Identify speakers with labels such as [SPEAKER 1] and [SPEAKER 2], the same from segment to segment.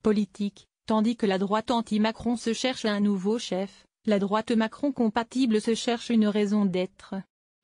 [SPEAKER 1] politique, tandis que la droite anti-Macron se cherche un nouveau chef, la droite Macron compatible se cherche une raison d'être.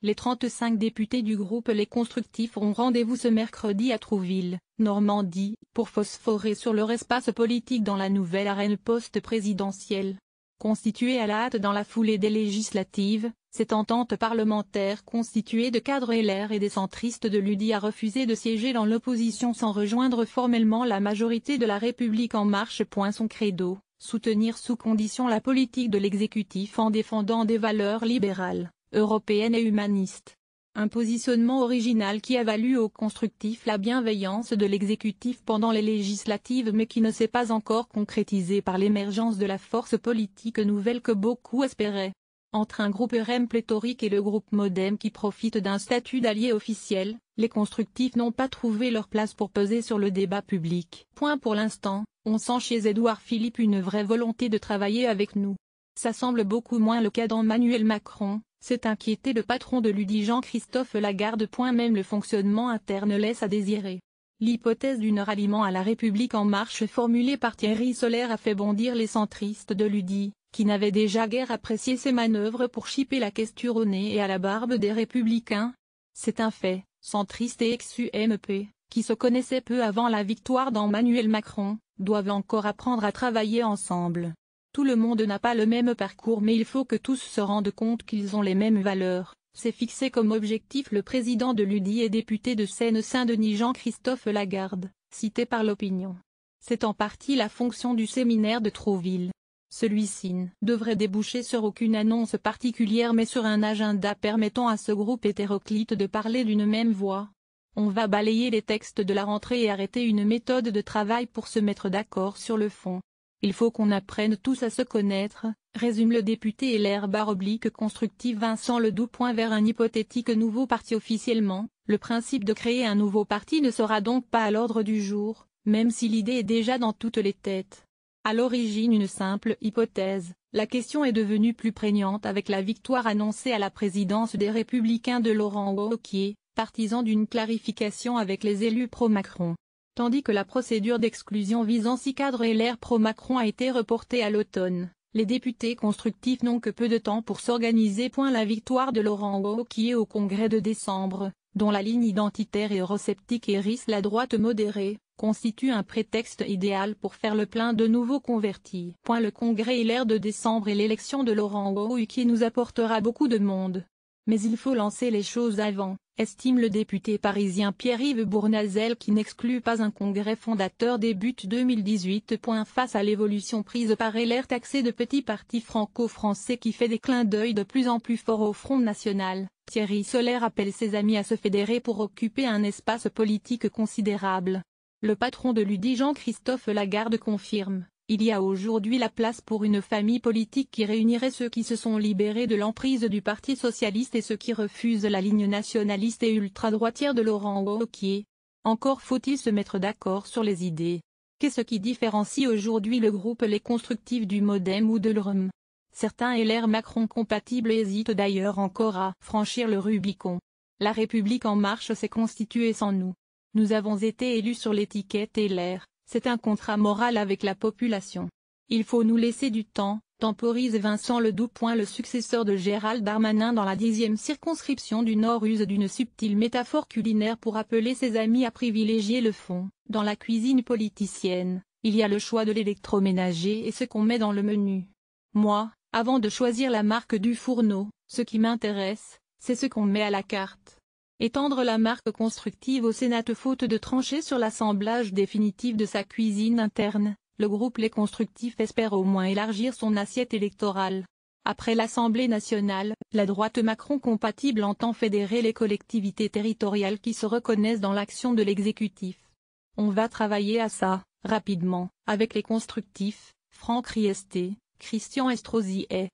[SPEAKER 1] Les 35 députés du groupe Les Constructifs ont rendez-vous ce mercredi à Trouville, Normandie, pour phosphorer sur leur espace politique dans la nouvelle arène post-présidentielle. Constituée à la hâte dans la foulée des législatives, cette entente parlementaire constituée de cadres LR et des centristes de l'UDI a refusé de siéger dans l'opposition sans rejoindre formellement la majorité de La République En Marche. Son credo, soutenir sous condition la politique de l'exécutif en défendant des valeurs libérales, européennes et humanistes. Un positionnement original qui a valu aux constructifs la bienveillance de l'exécutif pendant les législatives mais qui ne s'est pas encore concrétisé par l'émergence de la force politique nouvelle que beaucoup espéraient. Entre un groupe REM pléthorique et le groupe MoDem qui profite d'un statut d'allié officiel, les constructifs n'ont pas trouvé leur place pour peser sur le débat public. Pour l'instant, on sent chez Édouard Philippe une vraie volonté de travailler avec nous. Ça semble beaucoup moins le cas d'Emmanuel Macron, s'est inquiété le patron de l'UDI Jean-Christophe Lagarde. Même le fonctionnement interne laisse à désirer. L'hypothèse d'un ralliement à La République En Marche formulée par Thierry Solère a fait bondir les centristes de l'UDI, qui n'avaient déjà guère apprécié ces manœuvres pour chipper la question au nez et à la barbe des Républicains. C'est un fait, centristes et ex-UMP, qui se connaissaient peu avant la victoire d'Emmanuel Macron, doivent encore apprendre à travailler ensemble. Tout le monde n'a pas le même parcours mais il faut que tous se rendent compte qu'ils ont les mêmes valeurs, s'est fixé comme objectif le président de l'UDI et député de Seine-Saint-Denis Jean-Christophe Lagarde, cité par l'opinion. C'est en partie la fonction du séminaire de Trouville. Celui-ci ne devrait déboucher sur aucune annonce particulière mais sur un agenda permettant à ce groupe hétéroclite de parler d'une même voix. On va balayer les textes de la rentrée et arrêter une méthode de travail pour se mettre d'accord sur le fond. Il faut qu'on apprenne tous à se connaître, résume le député LR/constructif Vincent Ledoux. Vers un hypothétique nouveau parti officiellement, le principe de créer un nouveau parti ne sera donc pas à l'ordre du jour, même si l'idée est déjà dans toutes les têtes. À l'origine une simple hypothèse, la question est devenue plus prégnante avec la victoire annoncée à la présidence des Républicains de Laurent Wauquiez, partisan d'une clarification avec les élus pro-Macron. Tandis que la procédure d'exclusion visant 6 cadres LR pro-Macron a été reportée à l'automne, les députés constructifs n'ont que peu de temps pour s'organiser. La victoire de Laurent Wauquiez au congrès de décembre, dont la ligne identitaire et eurosceptique hérisse la droite modérée, constitue un prétexte idéal pour faire le plein de nouveaux convertis. Le congrès LR de décembre et l'élection de Laurent Wauquiez nous apportera beaucoup de monde. Mais il faut lancer les choses avant, estime le député parisien Pierre-Yves Bournazel qui n'exclut pas un congrès fondateur début 2018. Face à l'évolution prise par LR taxé de petit parti franco-français qui fait des clins d'œil de plus en plus forts au Front National, Thierry Solère appelle ses amis à se fédérer pour occuper un espace politique considérable. Le patron de l'UDI Jean-Christophe Lagarde confirme. Il y a aujourd'hui la place pour une famille politique qui réunirait ceux qui se sont libérés de l'emprise du Parti socialiste et ceux qui refusent la ligne nationaliste et ultra-droitière de Laurent Wauquiez. Encore faut-il se mettre d'accord sur les idées. Qu'est-ce qui différencie aujourd'hui le groupe Les Constructifs du MoDem ou de l'REM? Certains LR Macron compatibles hésitent d'ailleurs encore à franchir le Rubicon. La République En Marche s'est constituée sans nous. Nous avons été élus sur l'étiquette LR. C'est un contrat moral avec la population. Il faut nous laisser du temps, temporise Vincent Ledoux. Le successeur de Gérald Darmanin dans la 10e circonscription du Nord use d'une subtile métaphore culinaire pour appeler ses amis à privilégier le fond. Dans la cuisine politicienne, il y a le choix de l'électroménager et ce qu'on met dans le menu. Moi, avant de choisir la marque du fourneau, ce qui m'intéresse, c'est ce qu'on met à la carte. Étendre la marque constructive au Sénat faute de trancher sur l'assemblage définitif de sa cuisine interne, le groupe Les Constructifs espère au moins élargir son assiette électorale. Après l'Assemblée nationale, la droite Macron compatible entend fédérer les collectivités territoriales qui se reconnaissent dans l'action de l'exécutif. On va travailler à ça, rapidement, avec les constructifs, Franck Riester, Christian Estrosi et